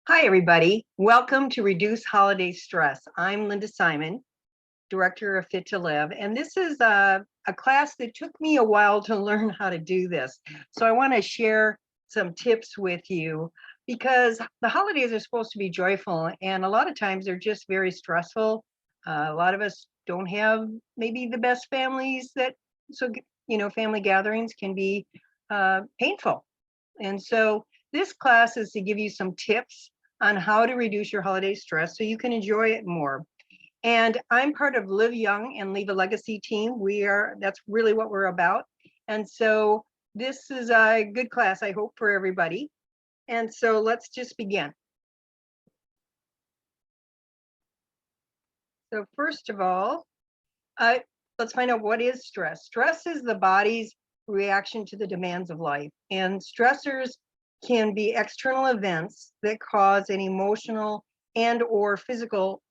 Hi, everybody. Welcome to Reduce Holiday Stress. I'm Linda Simon, Director of Fit to Live, and this is a class that took me a while to learn how to do this. So I want to share some tips with you because the holidays are supposed to be joyful, and a lot of times they're just very stressful. A lot of us don't have maybe the best families family gatherings can be painful. And so this class is to give you some tips on how to reduce your holiday stress so you can enjoy it more. And I'm part of Live Young and Leave a Legacy team. That's really what we're about. And so this is a good class, I hope, for everybody. And so let's just begin. So first of all, let's find out what is stress. Stress is the body's reaction to the demands of life. And stressors can be external events that cause an emotional and or physical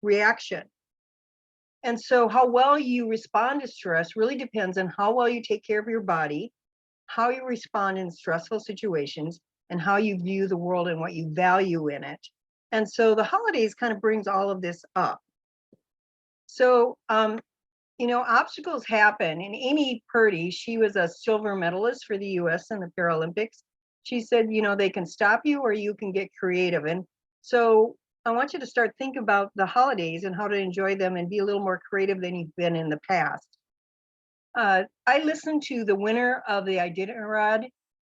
reaction. And so how well you respond to stress really depends on how well you take care of your body, how you respond in stressful situations, and how you view the world and what you value in it. And so the holidays kind of brings all of this up. So, obstacles happen. And Amy Purdy, she was a silver medalist for the US in the Paralympics. She said, they can stop you or you can get creative. And so I want you to start thinking about the holidays and how to enjoy them and be a little more creative than you've been in the past. I listened to the winner of the Iditarod,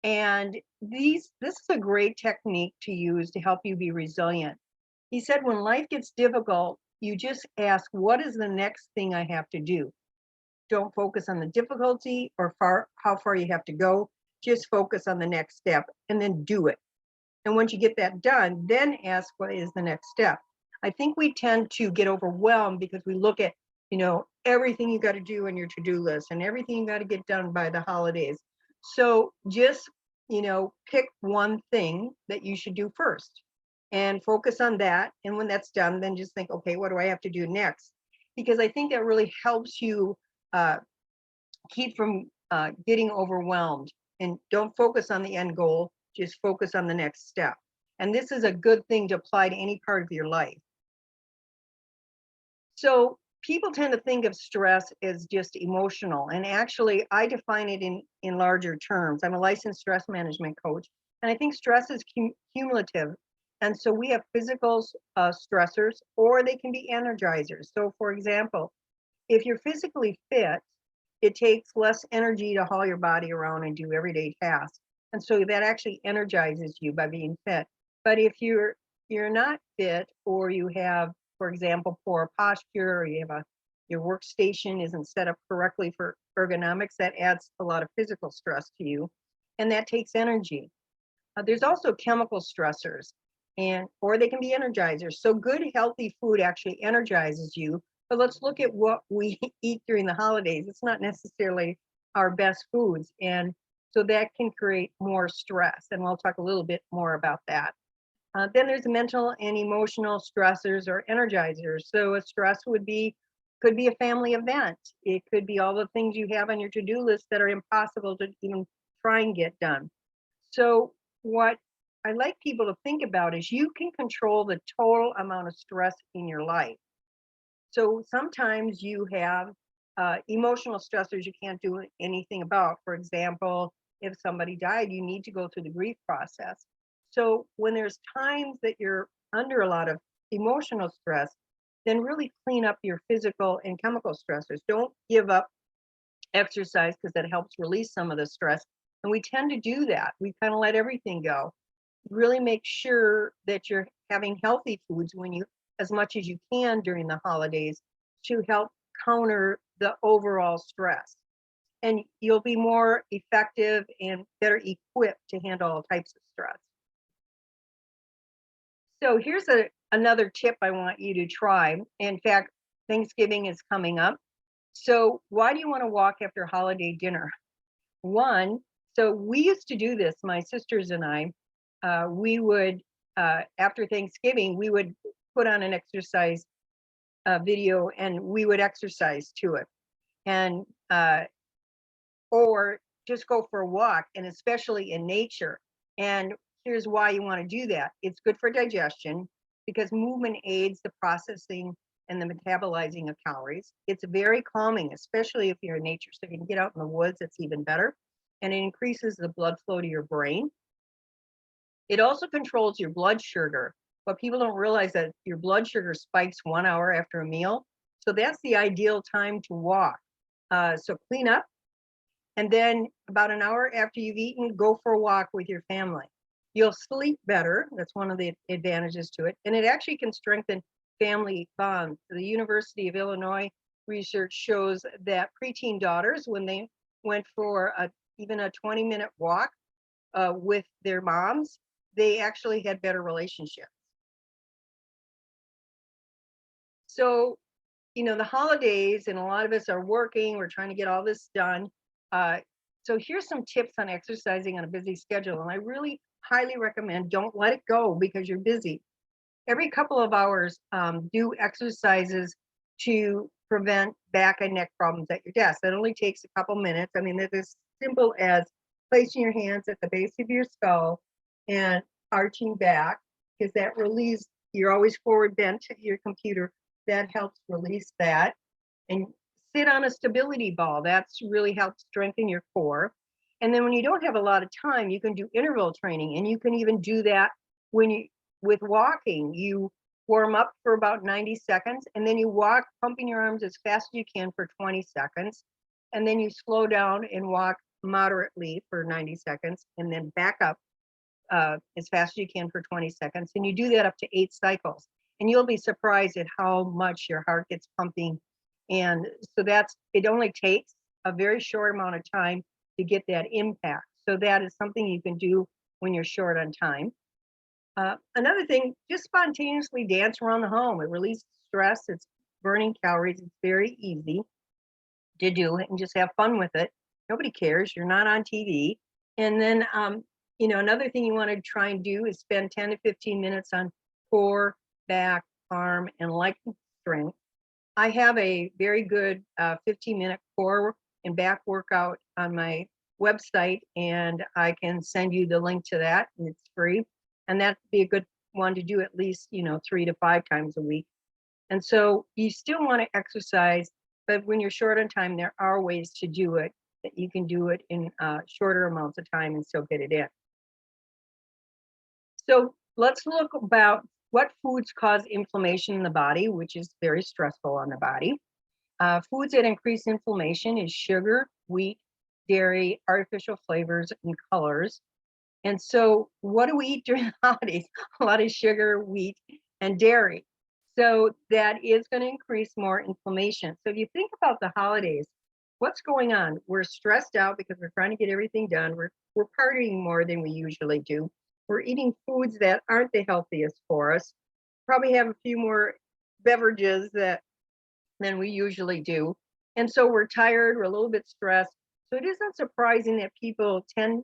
and this is a great technique to use to help you be resilient. He said, when life gets difficult, you just ask, what is the next thing I have to do? Don't focus on the difficulty or how far you have to go. Just focus on the next step and then do it. And once you get that done, then ask what is the next step. I think we tend to get overwhelmed because we look at, everything you got to do on your to-do list and everything you got to get done by the holidays. So just, pick one thing that you should do first and focus on that. And when that's done, then just think, okay, what do I have to do next? Because I think that really helps you keep from getting overwhelmed. And don't focus on the end goal, just focus on the next step. And this is a good thing to apply to any part of your life. So people tend to think of stress as just emotional. And actually, I define it in larger terms. I'm a licensed stress management coach. And I think stress is cumulative. And so we have physical stressors, or they can be energizers. So for example, if you're physically fit, it takes less energy to haul your body around and do everyday tasks. And so that actually energizes you by being fit. But if you're not fit, or you have, for example, poor posture, or you have your workstation isn't set up correctly for ergonomics, that adds a lot of physical stress to you. And that takes energy. There's also chemical stressors, or they can be energizers. So good, healthy food actually energizes you. But let's look at what we eat during the holidays. It's not necessarily our best foods. And so that can create more stress. And we'll talk a little bit more about that. Then there's mental and emotional stressors or energizers. So a stress could be a family event. It could be all the things you have on your to-do list that are impossible to even try and get done. So what I like people to think about is you can control the total amount of stress in your life. So sometimes you have emotional stressors you can't do anything about. For example, if somebody died, you need to go through the grief process. So when there's times that you're under a lot of emotional stress, then really clean up your physical and chemical stressors. Don't give up exercise because that helps release some of the stress. And we tend to do that. We kind of let everything go. Really make sure that you're having healthy foods as much as you can during the holidays to help counter the overall stress. And you'll be more effective and better equipped to handle all types of stress. So here's another tip I want you to try. In fact, Thanksgiving is coming up. So why do you want to walk after holiday dinner? One, so we used to do this, my sisters and I. We would, after Thanksgiving, we would put on an exercise video and we would exercise to it. And or just go for a walk, and especially in nature. And here's why you want to do that. It's good for digestion because movement aids the processing and the metabolizing of calories. It's very calming, especially if you're in nature. So if you can get out in the woods, it's even better. And it increases the blood flow to your brain. It also controls your blood sugar, but people don't realize that your blood sugar spikes 1 hour after a meal. So that's the ideal time to walk. So clean up, and then about an hour after you've eaten, go for a walk with your family. You'll sleep better. That's one of the advantages to it. And it actually can strengthen family bonds. The University of Illinois research shows that preteen daughters, when they went for even a 20-minute walk with their moms, they actually had better relationships. So, the holidays, and a lot of us are working, we're trying to get all this done. So here's some tips on exercising on a busy schedule. And I really highly recommend, don't let it go because you're busy. Every couple of hours, do exercises to prevent back and neck problems at your desk. That only takes a couple minutes. I mean, it's as simple as placing your hands at the base of your skull and arching back, because that relieves, you're always forward bent to your computer. That helps release that. And sit on a stability ball. That's really helps strengthen your core. And then when you don't have a lot of time, you can do interval training, and you can even do that when you with walking. You warm up for about 90 seconds, and then you walk, pumping your arms as fast as you can for 20 seconds. And then you slow down and walk moderately for 90 seconds, and then back up as fast as you can for 20 seconds. And you do that up to 8 cycles. And you'll be surprised at how much your heart gets pumping. And so it only takes a very short amount of time to get that impact. So that is something you can do when you're short on time. Another thing, just spontaneously dance around the home. It releases stress. It's burning calories. It's very easy to do it, and just have fun with it. Nobody cares. You're not on TV. And then, another thing you want to try and do is spend 10 to 15 minutes on core, back, arm, and leg strength. I have a very good 15-minute core and back workout on my website, and I can send you the link to that, and it's free. And that'd be a good one to do at least, 3 to 5 times a week. And so you still want to exercise, but when you're short on time, there are ways to do it, that you can do it in shorter amounts of time and still get it in. So let's look about what foods cause inflammation in the body, which is very stressful on the body. Foods that increase inflammation is sugar, wheat, dairy, artificial flavors, and colors. And so what do we eat during the holidays? A lot of sugar, wheat, and dairy. So that is going to increase more inflammation. So if you think about the holidays, what's going on? We're stressed out because we're trying to get everything done. We're partying more than we usually do. We're eating foods that aren't the healthiest for us. Probably have a few more beverages than we usually do. And so we're tired, we're a little bit stressed. So it isn't surprising that people tend,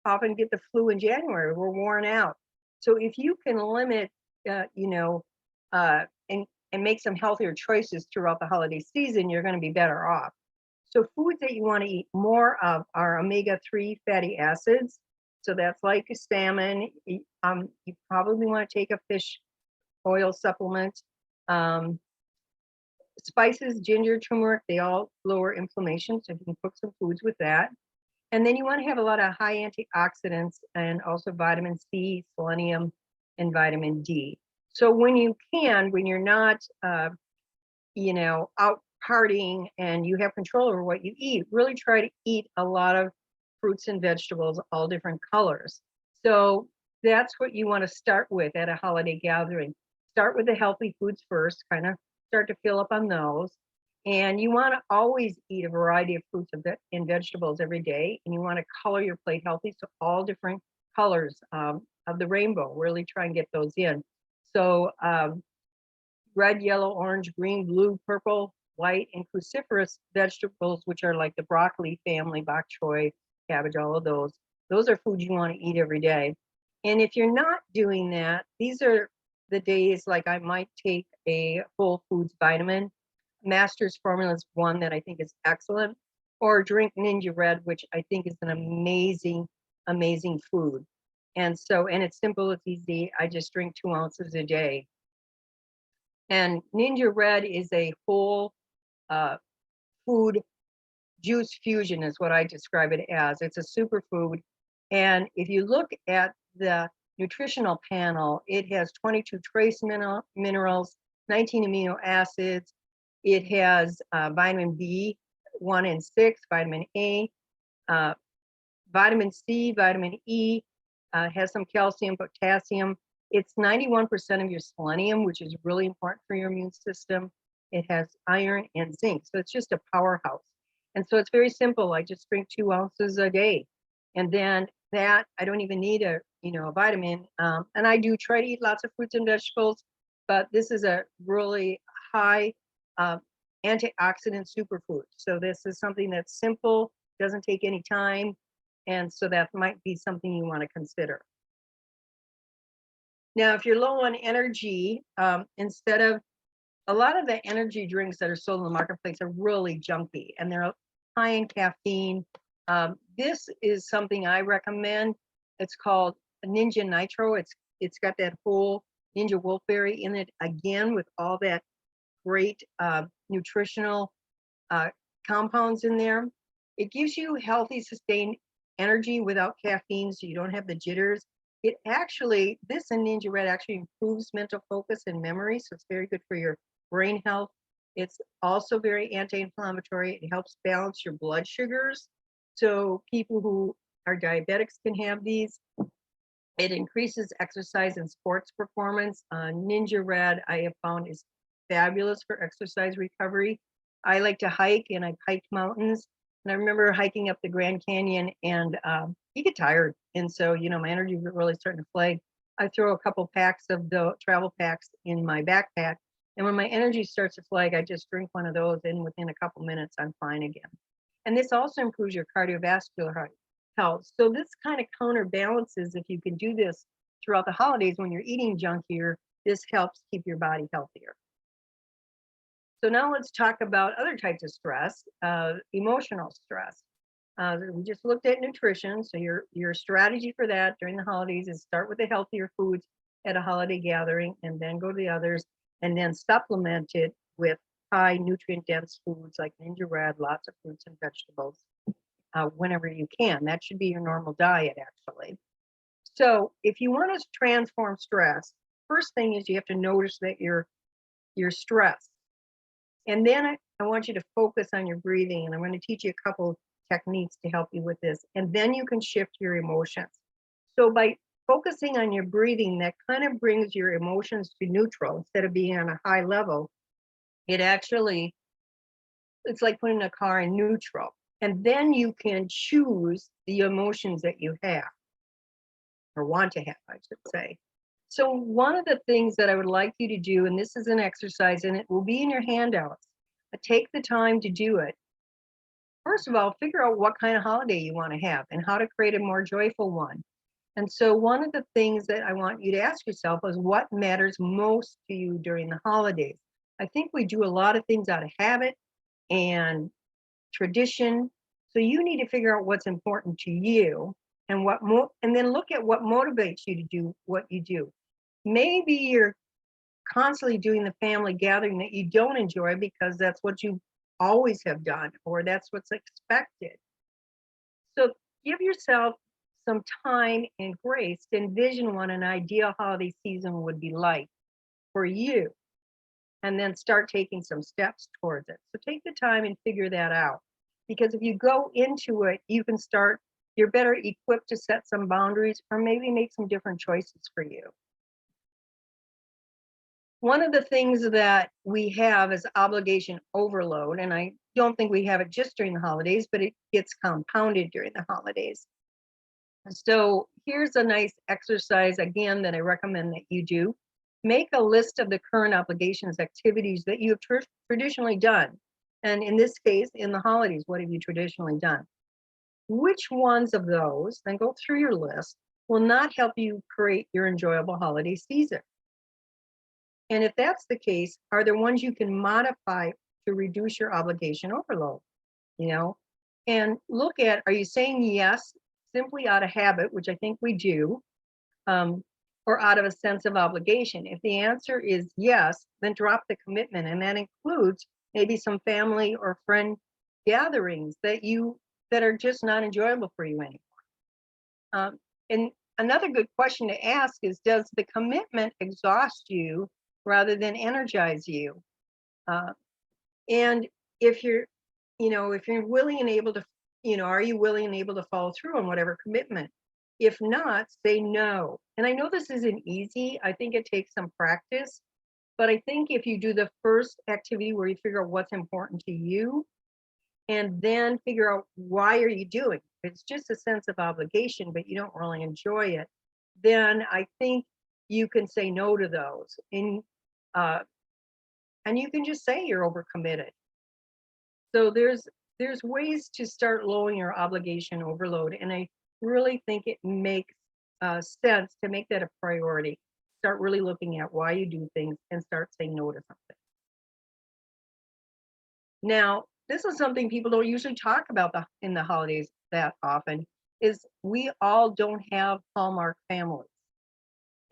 often get the flu in January. We're worn out. So if you can limit, and make some healthier choices throughout the holiday season, you're going to be better off. So foods that you want to eat more of are omega-3 fatty acids. So that's like salmon. You probably want to take a fish oil supplement. Spices, ginger, turmeric, they all lower inflammation. So you can cook some foods with that. And then you want to have a lot of high antioxidants and also vitamin C, selenium, and vitamin D. So when you're not, out partying and you have control over what you eat, really try to eat a lot of fruits and vegetables, all different colors. So that's what you want to start with at a holiday gathering. Start with the healthy foods first, kind of start to fill up on those. And you want to always eat a variety of fruits and vegetables every day. And you want to color your plate healthy. So all different colors of the rainbow, really try and get those in. So red, yellow, orange, green, blue, purple, white, and cruciferous vegetables, which are like the broccoli family, bok choy, cabbage, all of those. Those are foods you want to eat every day. And if you're not doing that, these are the days like I might take a whole foods vitamin. Master's Formula is one that I think is excellent, or drink Ninja Red, which I think is an amazing, amazing food. And so, and it's simple, it's easy. I just drink 2 ounces a day. And Ninja Red is a whole uh, food juice fusion, is what I describe it as. It's a superfood. And if you look at the nutritional panel, it has 22 trace minerals, 19 amino acids. It has vitamin B1 and 6, vitamin A, uh, vitamin C, vitamin E, has some calcium, potassium. It's 91% of your selenium, which is really important for your immune system. It has iron and zinc, so it's just a powerhouse. And so it's very simple. I just drink 2 ounces a day, and then that I don't even need a vitamin. And I do try to eat lots of fruits and vegetables, but this is a really high uh, antioxidant superfood. So this is something that's simple, doesn't take any time, and so that might be something you want to consider. Now, if you're low on energy, instead of a lot of the energy drinks that are sold in the marketplace are really junky and they're high in caffeine. This is something I recommend. It's called Ninja Nitro. It's got that whole Ninja Wolfberry in it again with all that great nutritional compounds in there. It gives you healthy, sustained energy without caffeine, so you don't have the jitters. This and Ninja Red actually improves mental focus and memory, so it's very good for your brain health. It's also very anti-inflammatory. It helps balance your blood sugars. So people who are diabetics can have these. It increases exercise and sports performance. Ninja Red, I have found, is fabulous for exercise recovery. I like to hike, and I've hiked mountains. And I remember hiking up the Grand Canyon, and you get tired. And so, my energy was really starting to flag. I throw a couple packs of the travel packs in my backpack. And when my energy starts to flag, I just drink one of those, and within a couple minutes, I'm fine again. And this also improves your cardiovascular health. So this kind of counterbalances, if you can do this throughout the holidays when you're eating junkier, this helps keep your body healthier. So now let's talk about other types of stress, emotional stress. We just looked at nutrition. So your strategy for that during the holidays is start with the healthier foods at a holiday gathering and then go to the others and then supplement it with high nutrient dense foods like Ninja Red, lots of fruits and vegetables whenever you can. That should be your normal diet, actually. So if you want to transform stress, first thing is you have to notice that you're stressed. And then I want you to focus on your breathing, and I'm going to teach you a couple techniques to help you with this. And then you can shift your emotions. So by focusing on your breathing, that kind of brings your emotions to neutral instead of being on a high level. It's like putting a car in neutral. And then you can choose the emotions that you have or want to have, I should say. So one of the things that I would like you to do, and this is an exercise, and it will be in your handouts, take the time to do it. First of all, figure out what kind of holiday you want to have and how to create a more joyful one. And so one of the things that I want you to ask yourself is what matters most to you during the holidays. I think we do a lot of things out of habit and tradition. So you need to figure out what's important to you and and then look at what motivates you to do what you do. Maybe you're constantly doing the family gathering that you don't enjoy because that's what you always have done or that's what's expected. So give yourself some time and grace to envision what an ideal holiday season would be like for you, and then start taking some steps towards it. So take the time and figure that out. Because if you go into it, you're better equipped to set some boundaries or maybe make some different choices for you. One of the things that we have is obligation overload, and I don't think we have it just during the holidays, but it gets compounded during the holidays. So here's a nice exercise, again, that I recommend that you do. Make a list of the current obligations, activities that you have traditionally done. And in this case, in the holidays, what have you traditionally done? Which ones of those, then go through your list, will not help you create your enjoyable holiday season? And if that's the case, are there ones you can modify to reduce your obligation overload? And look at, are you saying yes simply out of habit, which I think we do, um, or out of a sense of obligation? If the answer is yes, then drop the commitment, and that includes maybe some family or friend gatherings that are just not enjoyable for you anymore. And another good question to ask is, does the commitment exhaust you rather than energize you? Uh, and if you're, if you're willing and able to, are you willing and able to follow through on whatever commitment? If not, say no. And I know this isn't easy. I think it takes some practice, but I think if you do the first activity where you figure out what's important to you, and then figure out why are you doing it. If it's just a sense of obligation, but you don't really enjoy it, then I think you can say no to those. Uh, and you can just say you're overcommitted. So there's ways to start lowering your obligation overload, and I really think it makes sense to make that a priority. Start really looking at why you do things and start saying no to something. Now, this is something people don't usually talk about in the holidays that often, is we all don't have Hallmark families.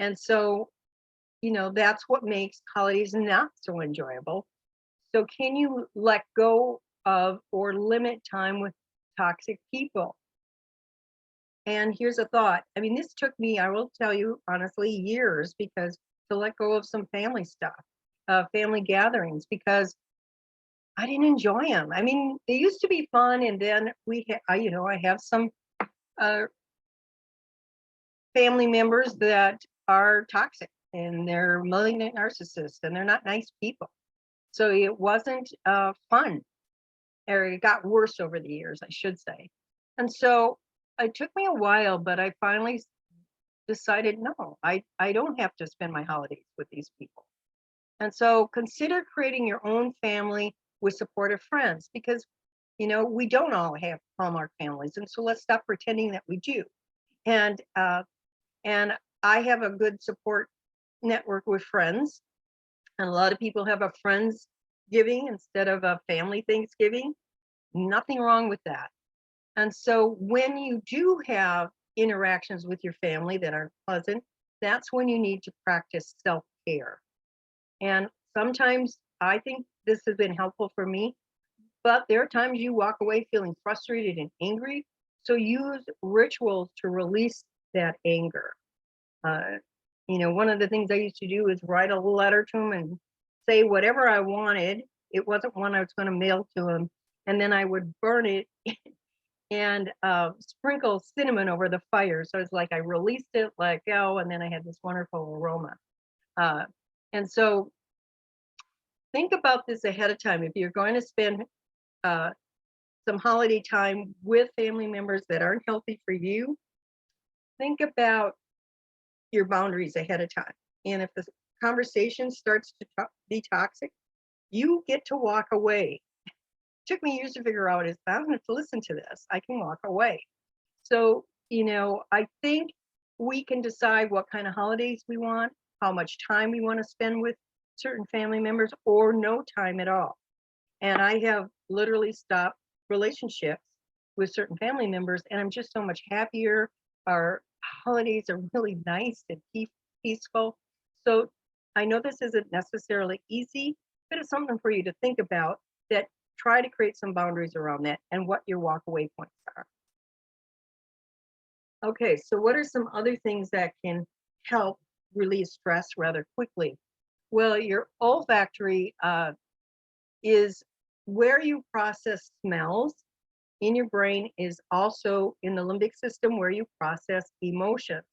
And so, that's what makes holidays not so enjoyable. So can you let go of or limit time with toxic people? And here's a thought. I mean, this took me, I will tell you honestly, years, because to let go of some family stuff, family gatherings, because I didn't enjoy them. I mean, they used to be fun, and then I have some uh, family members that are toxic, and they're malignant narcissists, and they're not nice people. So it wasn't fun, or it got worse over the years, I should say. And so it took me a while, but I finally decided, no, I don't have to spend my holidays with these people. And so consider creating your own family with supportive friends, because we don't all have Hallmark families, and so let's stop pretending that we do. And and I have a good support network with friends, and a lot of people have a friends giving instead of a family Thanksgiving. Nothing wrong with that. And so when you do have interactions with your family that aren't pleasant, that's when you need to practice self-care. And sometimes I think this has been helpful for me, but there are times you walk away feeling frustrated and angry. So use rituals to release that anger. Uh, one of the things I used to do is write a letter to them and say whatever I wanted. It wasn't one I was going to mail to them. And then I would burn it and sprinkle cinnamon over the fire. So it's like I released it, let go, and then I had this wonderful aroma. Uh, and so think about this ahead of time. If you're going to spend uh, some holiday time with family members that aren't healthy for you, think about your boundaries ahead of time. And if the conversation starts to be toxic, you get to walk away. It took me years to figure out is I don't have to listen to this. I can walk away. So, I think we can decide what kind of holidays we want, how much time we want to spend with certain family members, or no time at all. And I have literally stopped relationships with certain family members, and I'm just so much happier. Our holidays are really nice and peaceful. So I know this isn't necessarily easy, but it's something for you to think about, that try to create some boundaries around that and what your walk away points are. Okay, so what are some other things that can help release stress rather quickly? Well, your olfactory is where you process smells in your brain, is also in the limbic system where you process emotions.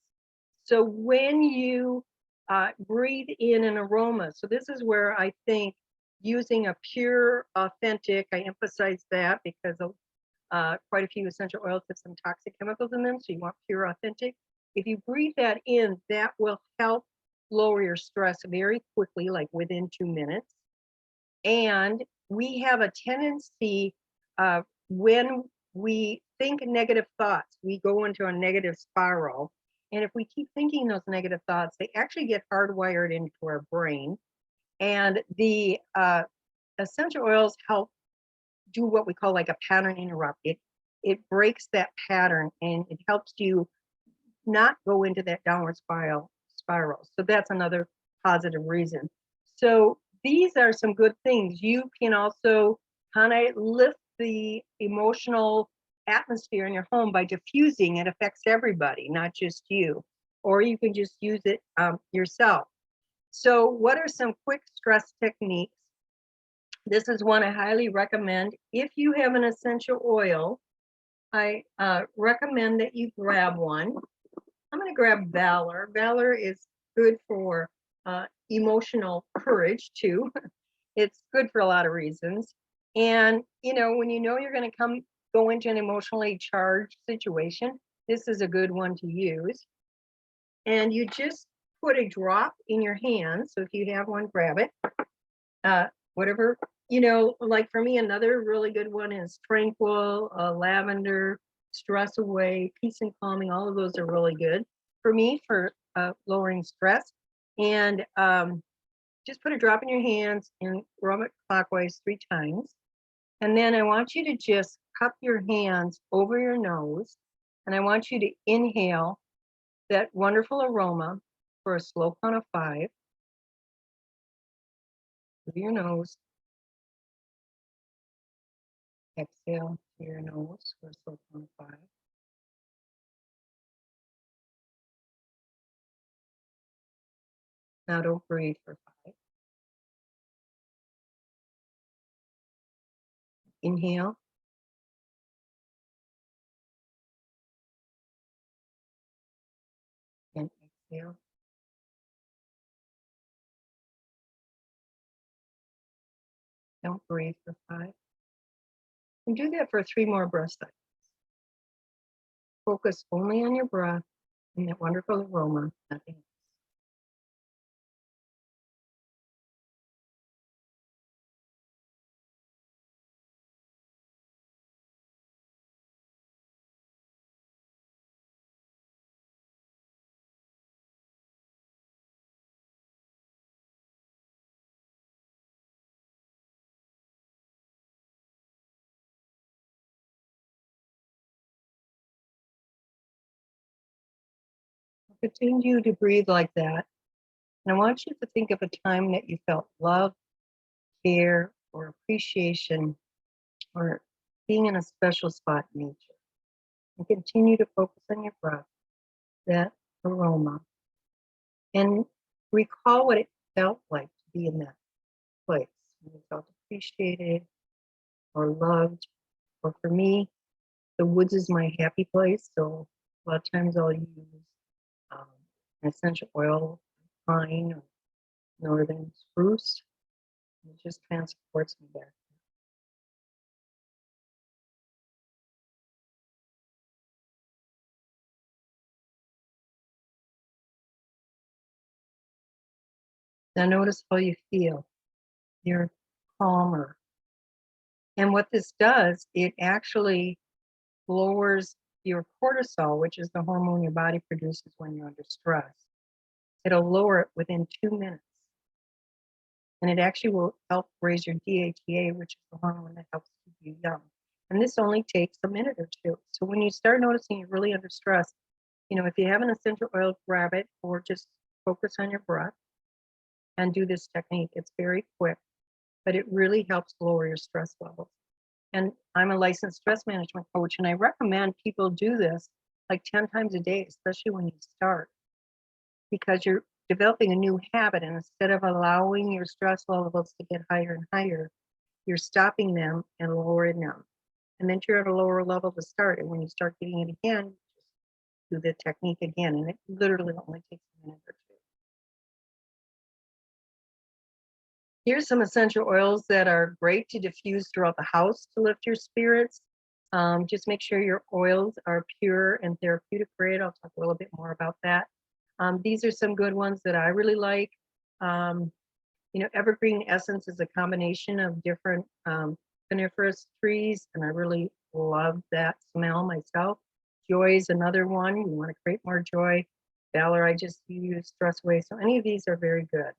So when you breathe in an aroma, so this is where I think using a pure, authentic, I emphasize that because quite a few essential oils have some toxic chemicals in them, so you want pure, authentic. If you breathe that in, that will help lower your stress very quickly, like within 2 minutes. And we have a tendency, when we think negative thoughts, we go into a negative spiral. And if we keep thinking those negative thoughts, they actually get hardwired into our brain. And the essential oils help do what we call like a pattern interrupt. It breaks that pattern, and it helps you not go into that downward spiral. So that's another positive reason. So these are some good things. You can also kind of lift the emotional atmosphere in your home by diffusing. It affects everybody, not just you. Or you can just use it yourself. So what are some quick stress techniques? This is one I highly recommend. If you have an essential oil, I recommend that you grab one. I'm going to grab Valor. Valor is good for emotional courage too. It's good for a lot of reasons. And when you're going to go into an emotionally charged situation, this is a good one to use. And you just put a drop in your hand. So if you have one, grab it. Whatever, like for me, another really good one is Tranquil, Lavender, Stress Away, Peace and Calming. All of those are really good for me for lowering stress. And just put a drop in your hands and rub it clockwise 3 times. And then I want you to just cup your hands over your nose. And I want you to inhale that wonderful aroma for a slow count of 5 through your nose. Exhale through your nose for a slow count of 5. Now don't breathe for 5. Inhale. And exhale. Don't breathe for 5. And do that for 3 more breath cycles. Focus only on your breath and that wonderful aroma, nothing else. Continue to breathe like that. And I want you to think of a time that you felt love, care, or appreciation, or being in a special spot in nature. And continue to focus on your breath, that aroma, and recall what it felt like to be in that place. When you felt appreciated or loved. Or for me, the woods is my happy place. So a lot of times I'll use um, an essential oil, pine or northern spruce. It just transports me back. Now notice how you feel. You're calmer. And what this does, it actually lowers your cortisol, which is the hormone your body produces when you're under stress. It'll lower it within 2 minutes. And it actually will help raise your DHEA, which is the hormone that helps keep you young. And this only takes a minute or 2. So when you start noticing you're really under stress, if you have an essential oil, grab it or just focus on your breath and do this technique. It's very quick, but it really helps lower your stress levels. And I'm a licensed stress management coach, and I recommend people do this like 10 times a day, especially when you start, because you're developing a new habit. And instead of allowing your stress levels to get higher and higher, you're stopping them and lowering them. And then you're at a lower level to start. And when you start getting it again, do the technique again. And it literally only takes a minute or 2. Here's some essential oils that are great to diffuse throughout the house to lift your spirits. Just make sure your oils are pure and therapeutic grade. I'll talk a little bit more about that. These are some good ones that I really like. Evergreen essence is a combination of different coniferous trees, and I really love that smell myself. Joy is another one. You want to create more joy. Valor, I just use Stress Away. So any of these are very good.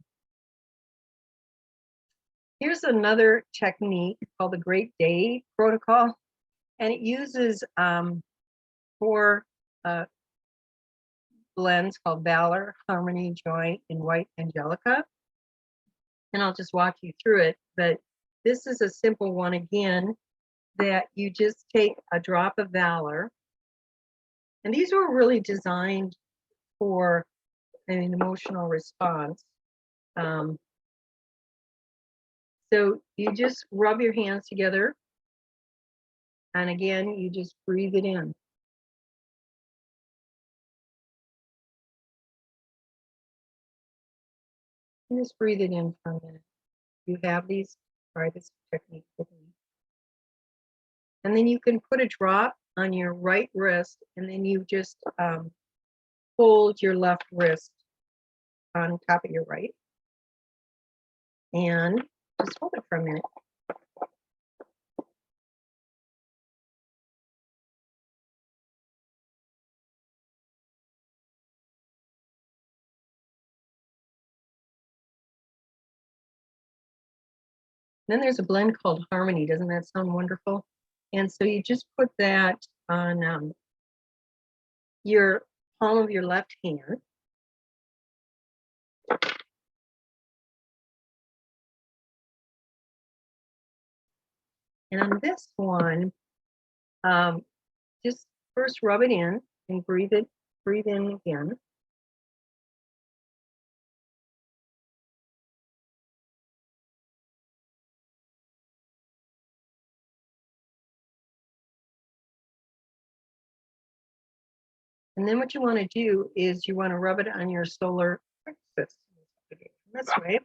Here's another technique called the Great Day Protocol, and it uses 4 blends called Valor, Harmony, Joy, and White Angelica. And I'll just walk you through it. But this is a simple one again, that you just take a drop of Valor. And these were really designed for an emotional response. So you just rub your hands together. And again, you just breathe it in. And just breathe it in for a minute. You have these, try this technique with me. And then you can put a drop on your right wrist, and then you just hold your left wrist on top of your right. And just hold it for a minute. Then there's a blend called Harmony. Doesn't that sound wonderful? And so you just put that on your palm of your left hand. And on this one, just first rub it in and breathe in again. And then what you want to do is you want to rub it on your solar plexus. This way.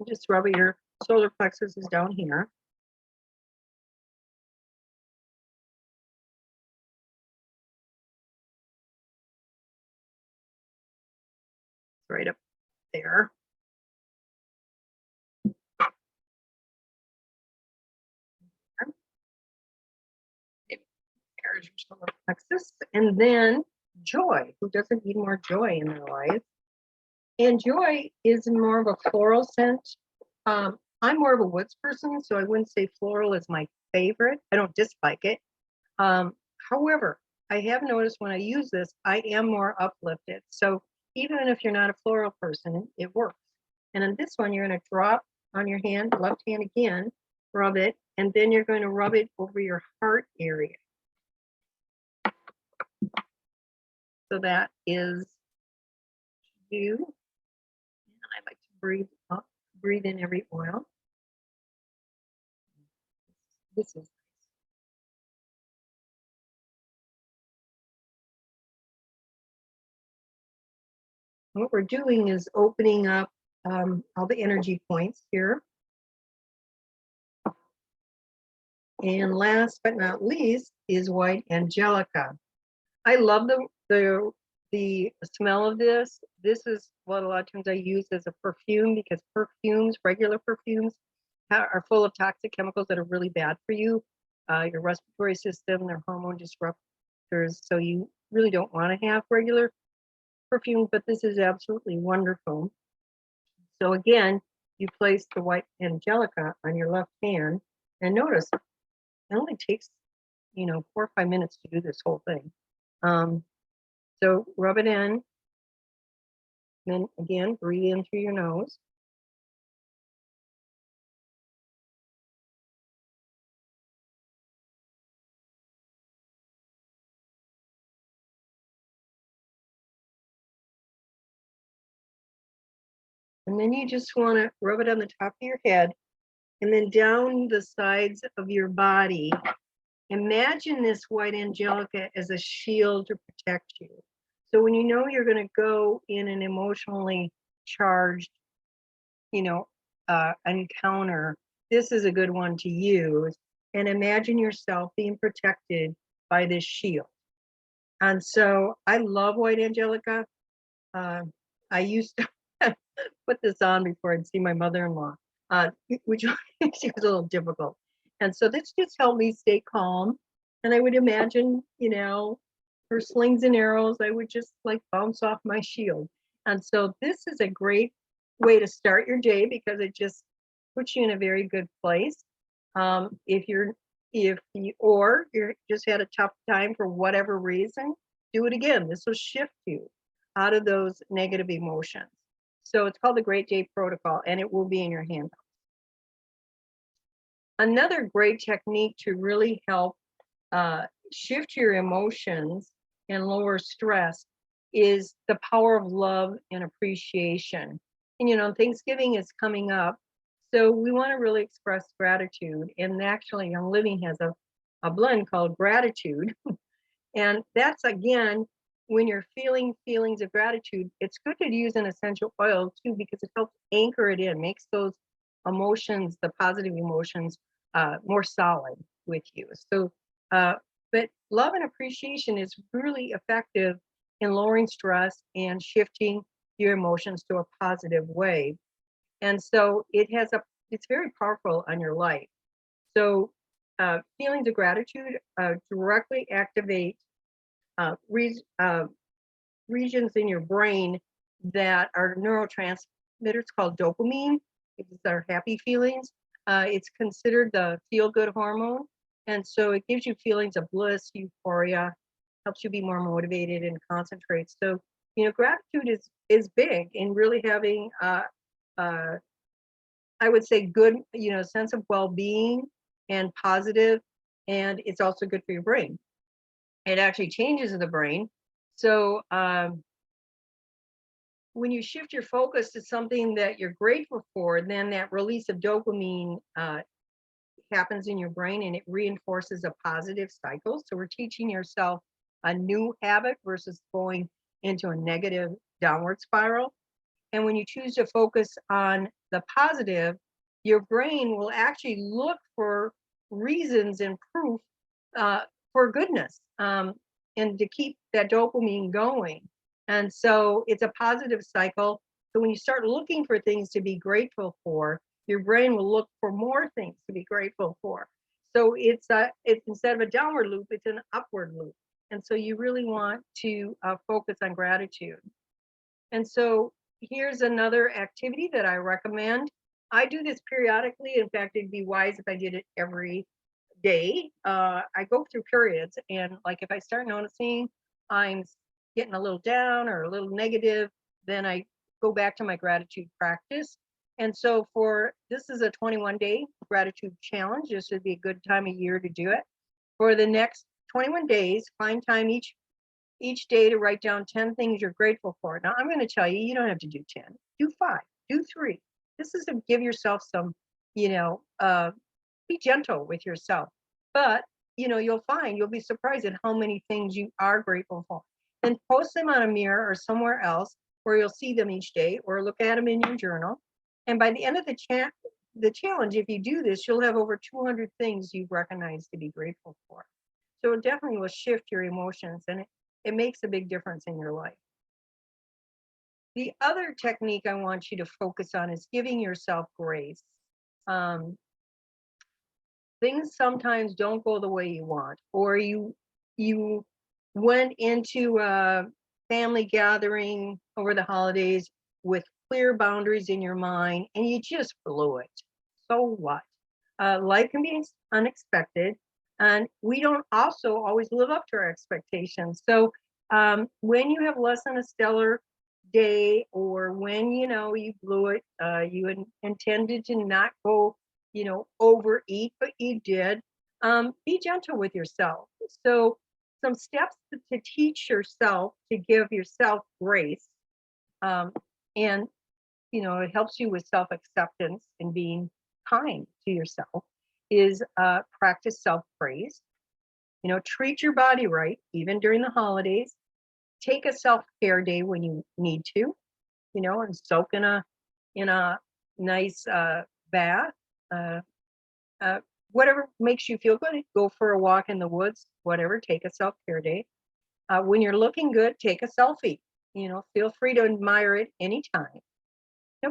Just rub it, your solar plexus is down here. It's right up there. There's your solar plexus. And then joy. Who doesn't need more joy in their life? And joy is more of a floral scent. I'm more of a woods person, so I wouldn't say floral is my favorite. I don't dislike it. However, I have noticed when I use this, I am more uplifted. So even if you're not a floral person, it works. And on this one, you're going to drop on your hand, left hand again, rub it, and then you're going to rub it over your heart area. So that is you. And I like to breathe up, breathe in every oil. This is nice. What we're doing is opening up all the energy points here. And last but not least is White Angelica. I love the smell of this. This is what a lot of times I use as a perfume, because perfumes, regular perfumes, are full of toxic chemicals that are really bad for you, your respiratory system, they're hormone disruptors. So you really don't want to have regular perfume, but this is absolutely wonderful. So again, you place the White Angelica on your left hand, and notice it only takes 4 or 5 minutes to do this whole thing. So rub it in, then again breathe in through your nose. And then you just want to rub it on the top of your head and then down the sides of your body. Imagine this White Angelica as a shield to protect you. So when you know you're going to go in an emotionally charged, encounter, this is a good one to use. And imagine yourself being protected by this shield. And so I love White Angelica. I used to put this on before I'd see my mother-in-law, which she was a little difficult. And so this just helped me stay calm. And I would imagine, her slings and arrows, I would just like bounce off my shield. And so this is a great way to start your day, because it just puts you in a very good place. If you just had a tough time for whatever reason, do it again. This will shift you. out of those negative emotions. So it's called the Great Day Protocol, and it will be in your handout. Another great technique to really help shift your emotions and lower stress is the power of love and appreciation. And Thanksgiving is coming up, so we want to really express gratitude. And actually, Young Living has a blend called gratitude. And that's, again, when you're feeling feelings of gratitude, it's good to use an essential oil too, because it helps anchor it in, makes those emotions, the positive emotions, more solid with you. So, but love and appreciation is really effective in lowering stress and shifting your emotions to a positive way. And so it's very powerful on your life. So feelings of gratitude directly activate uh, re- uh, regions in your brain that are neurotransmitters called dopamine. These are happy feelings. It's considered the feel-good hormone. And so it gives you feelings of bliss, euphoria, helps you be more motivated and concentrate. So, gratitude is big in really having, uh, I would say, good, sense of well-being and positive, and it's also good for your brain. It actually changes the brain. So, when you shift your focus to something that you're grateful for, then that release of dopamine happens in your brain, and it reinforces a positive cycle. So we're teaching yourself a new habit versus going into a negative downward spiral. And when you choose to focus on the positive, your brain will actually look for reasons and proof for goodness, and to keep that dopamine going. And so it's a positive cycle. So when you start looking for things to be grateful for, your brain will look for more things to be grateful for. So it's instead of a downward loop, it's an upward loop. And so you really want to focus on gratitude. And so here's another activity that I recommend. I do this periodically. In fact, it'd be wise if I did it every day. I go through periods, and like if I start noticing I'm getting a little down or a little negative, then I go back to my gratitude practice. And so this is a 21-day gratitude challenge. This would be a good time of year to do it. For the next 21 days, find time each day to write down 10 things you're grateful for. Now, I'm going to tell you, you don't have to do 10, do 5, do 3. This is to give yourself some, be gentle with yourself. But, you'll be surprised at how many things you are grateful for. And post them on a mirror or somewhere else where you'll see them each day, or look at them in your journal. And by the end of the challenge, if you do this, you'll have over 200 things you've recognized to be grateful for. So it definitely will shift your emotions, and it makes a big difference in your life. The other technique I want you to focus on is giving yourself grace. Things sometimes don't go the way you want, or you went into a family gathering over the holidays with clear boundaries in your mind, and you just blew it. So what? Life can be unexpected, and we don't also always live up to our expectations. So when you have less than a stellar day, or when you blew it, you intended to not go overeat, but you did, be gentle with yourself. So some steps to teach yourself to give yourself grace, and it helps you with self-acceptance and being kind to yourself, is practice self-praise. Treat your body right, even during the holidays. Take a self-care day when you need to, and soak in a nice bath. Uh, uh, Whatever makes you feel good. Go for a walk in the woods, whatever. Take a self-care day. When you're looking good, take a selfie. Feel free to admire it anytime.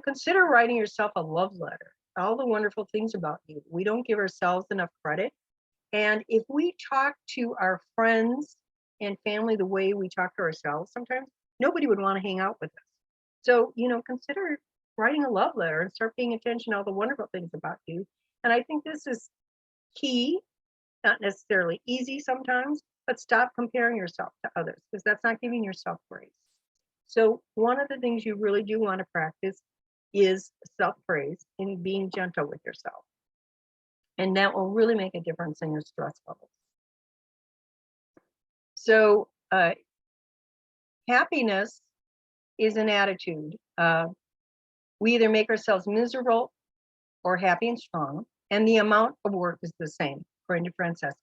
Consider writing yourself a love letter. All the wonderful things about you. We don't give ourselves enough credit. And if we talk to our friends and family the way we talk to ourselves, sometimes nobody would want to hang out with us. So, consider writing a love letter and start paying attention to all the wonderful things about you. And I think this is key, not necessarily easy sometimes, but stop comparing yourself to others, because that's not giving yourself grace. So one of the things you really do want to practice is self-praise and being gentle with yourself. And that will really make a difference in your stress levels. So happiness is an attitude. We either make ourselves miserable or happy and strong, and the amount of work is the same, according to Francesca.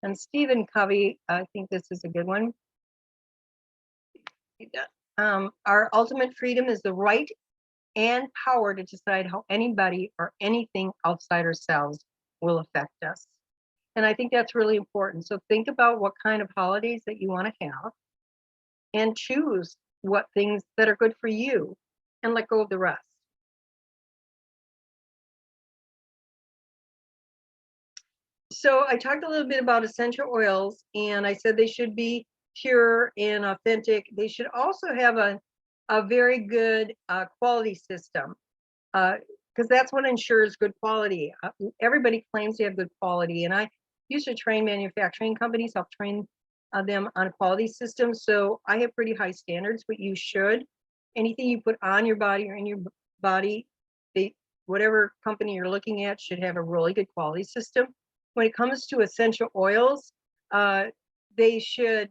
And Stephen Covey, I think this is a good one. Our ultimate freedom is the right and power to decide how anybody or anything outside ourselves will affect us. And I think that's really important. So think about what kind of holidays that you want to have and choose what things that are good for you and let go of the rest. So I talked a little bit about essential oils, and I said they should be pure and authentic. They should also have a very good quality system, because that's what ensures good quality. Everybody claims they have good quality, and I used to train manufacturing companies, help train them on quality systems. So I have pretty high standards, but you should. Anything you put on your body or in your body, whatever company you're looking at should have a really good quality system. When it comes to essential oils, they should,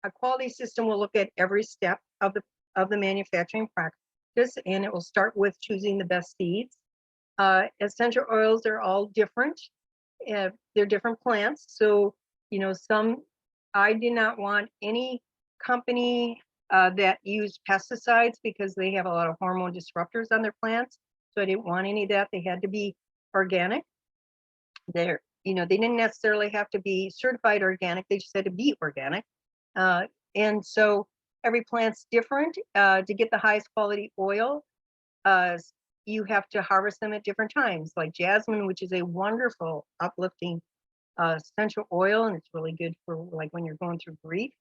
a quality system will look at every step of the manufacturing practice, and it will start with choosing the best seeds. Essential oils are all different. They're different plants. So, I did not want any company that used pesticides because they have a lot of hormone disruptors on their plants. So I didn't want any of that. They had to be organic. They didn't necessarily have to be certified organic. They just had to be organic. And so every plant's different. To get the highest quality oil, you have to harvest them at different times, like jasmine, which is a wonderful uplifting essential oil, and it's really good for like when you're going through grief.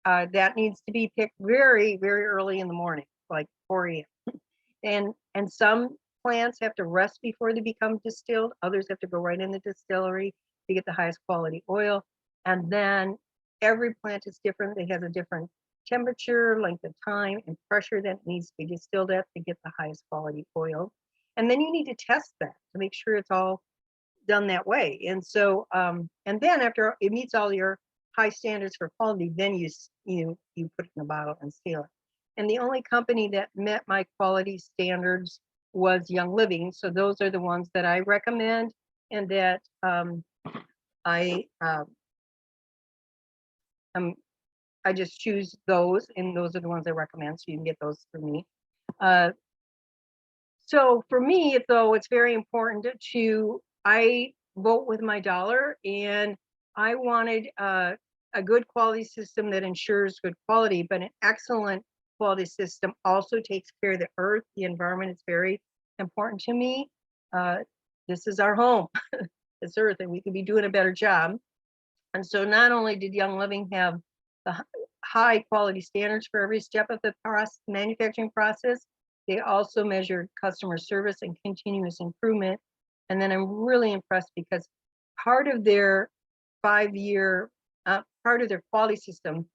That needs to be picked very, very early in the morning, like 4 a.m. And some plants have to rest before they become distilled. Others have to go right in the distillery to get the highest quality oil. And then every plant is different. They have a different temperature, length of time, and pressure that needs to be distilled at to get the highest quality oil. And then you need to test that to make sure it's all done that way. And so, and then after it meets all your high standards for quality, then you put it in a bottle and seal it. And the only company that met my quality standards was Young Living. So those are the ones that I recommend, and that I just choose those, and those are the ones I recommend. So you can get those through me. So for me, though, it's very important I vote with my dollar, and I wanted a good quality system that ensures good quality, but an excellent quality system also takes care of the earth, the environment. Is very important to me. This is our home, this earth, and we could be doing a better job. And so not only did Young Living have the high quality standards for every step of the manufacturing process, they also measured customer service and continuous improvement. And then I'm really impressed because part of their 5-year, part of their quality system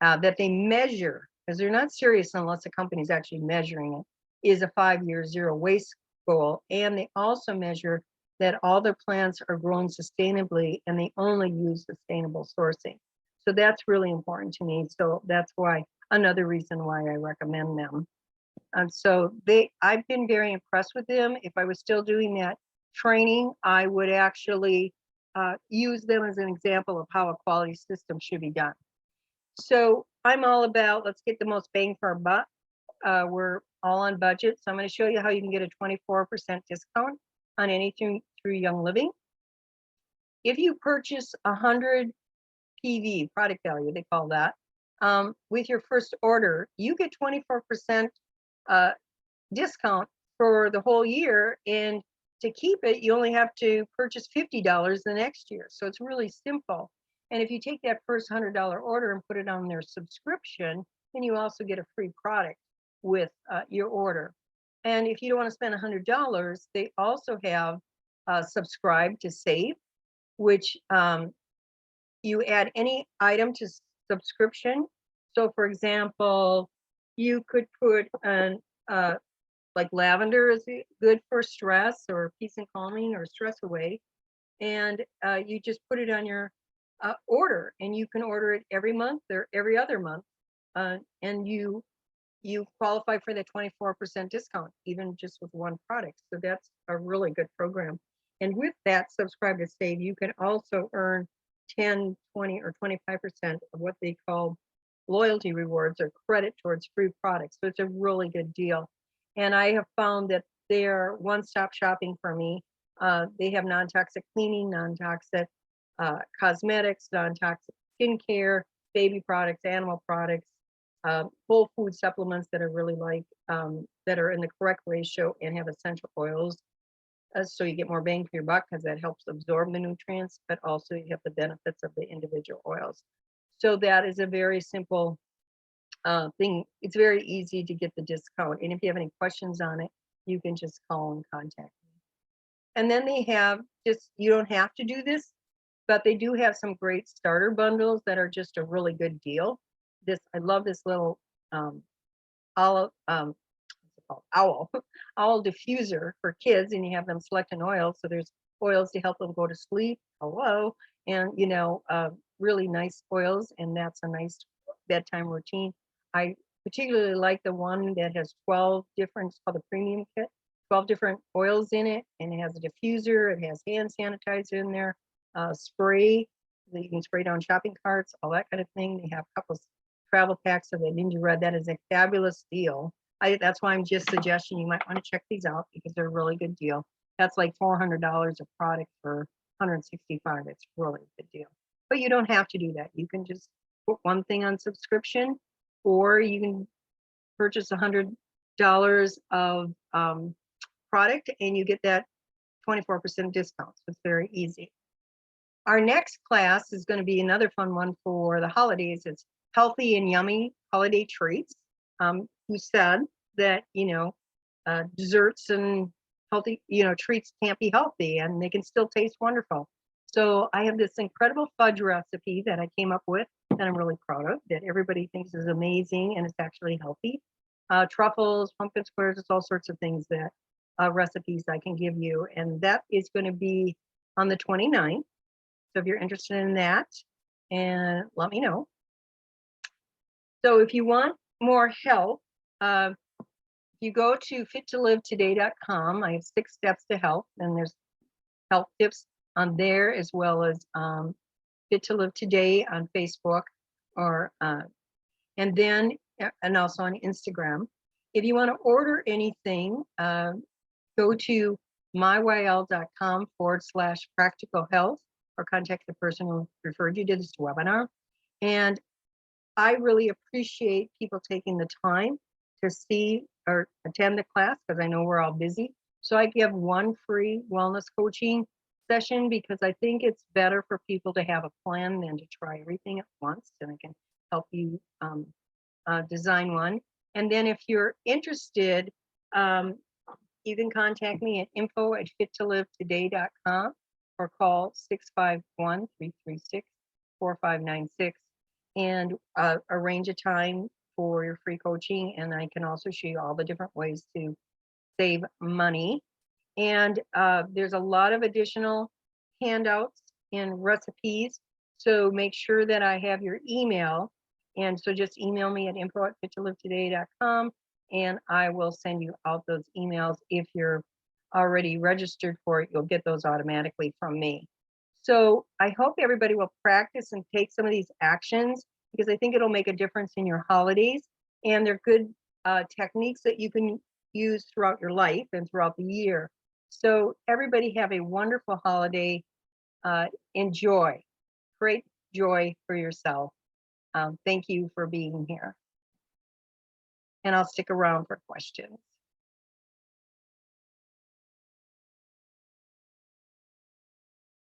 that they measure, because they're not serious unless the company's actually measuring it, is a 5-year zero waste goal. And they also measure that all their plants are grown sustainably and they only use sustainable sourcing. So that's really important to me. So that's why, another reason why I recommend them. And so I've been very impressed with them. If I was still doing that training, I would actually use them as an example of how a quality system should be done. So I'm all about, let's get the most bang for our buck. We're all on budget. So I'm going to show you how you can get a 24% discount on anything through Young Living. If you purchase 100 PV, product value, they call that, with your first order, you get 24% discount for the whole year. And to keep it, you only have to purchase $50 the next year. So it's really simple. And if you take that first $100 order and put it on their subscription, then you also get a free product with your order. And if you don't want to spend $100, they also have subscribe to save, which you add any item to subscription. So for example, you could put an like lavender is good for stress or peace and calming or stress away. And you just put it on your order, and you can order it every month or every other month. And you qualify for the 24% discount, even just with one product. So that's a really good program. And with that subscribe to save, you can also earn 10, 20, or 25% of what they call loyalty rewards or credit towards free products. So it's a really good deal. And I have found that they're one-stop shopping for me. They have non-toxic cleaning, non-toxic cosmetics, non-toxic skincare, baby products, animal products, whole food supplements that are really that are in the correct ratio and have essential oils. So you get more bang for your buck because that helps absorb the nutrients, but also you have the benefits of the individual oils. So that is a very simple thing. It's very easy to get the discount. And if you have any questions on it, you can just call and contact me. And then they have you don't have to do this, but they do have some great starter bundles that are just a really good deal. I love this little olive, what's it called? Owl diffuser for kids, and you have them select an oil. So there's oils to help them go to sleep. Hello. And, really nice oils. And that's a nice bedtime routine. I particularly like the one that has 12 different, it's called the premium kit, 12 different oils in it. And it has a diffuser. It has hand sanitizer in there, spray that you can spray down shopping carts, all that kind of thing. They have a couple of travel packs of the Ninja Red. That is a fabulous deal. That's why I'm just suggesting you might want to check these out because they're a really good deal. That's like $400 a product for $165. It's really a good deal. But you don't have to do that. You can just put one thing on subscription, or you can purchase $100 of product and you get that 24% discount. So it's very easy. Our next class is going to be another fun one for the holidays. It's healthy and yummy holiday treats. Who said that, desserts and healthy, treats can't be healthy and they can still taste wonderful. So I have this incredible fudge recipe that I came up with that I'm really proud of, that everybody thinks is amazing and it's actually healthy. Truffles, pumpkin squares, it's all sorts of things that recipes I can give you. And that is going to be on the 29th. So if you're interested in that, and let me know. So if you want more help, you go to fittolivetoday.com. I have 6 steps to health, and there's health tips on there, as well as Fit to Live Today on Facebook, or and also on Instagram. If you want to order anything, go to mywl.com/practical health, or contact the person who referred you to this webinar. And I really appreciate people taking the time to see or attend the class, because I know we're all busy. So I give one free wellness coaching session because I think it's better for people to have a plan than to try everything at once, and I can help you design one. And then if you're interested, you can contact me at info@fittolivetoday.com or call 651-336-4596 and arrange a time for your free coaching. And I can also show you all the different ways to save money. And there's a lot of additional handouts and recipes. So make sure that I have your email. And so just email me at info@fittolivetoday.com and I will send you out those emails. If you're already registered for it, you'll get those automatically from me. So I hope everybody will practice and take some of these actions, because I think it'll make a difference in your holidays. And they're good techniques that you can use throughout your life and throughout the year. So everybody have a wonderful holiday. Enjoy. Create joy for yourself. Thank you for being here. And I'll stick around for questions.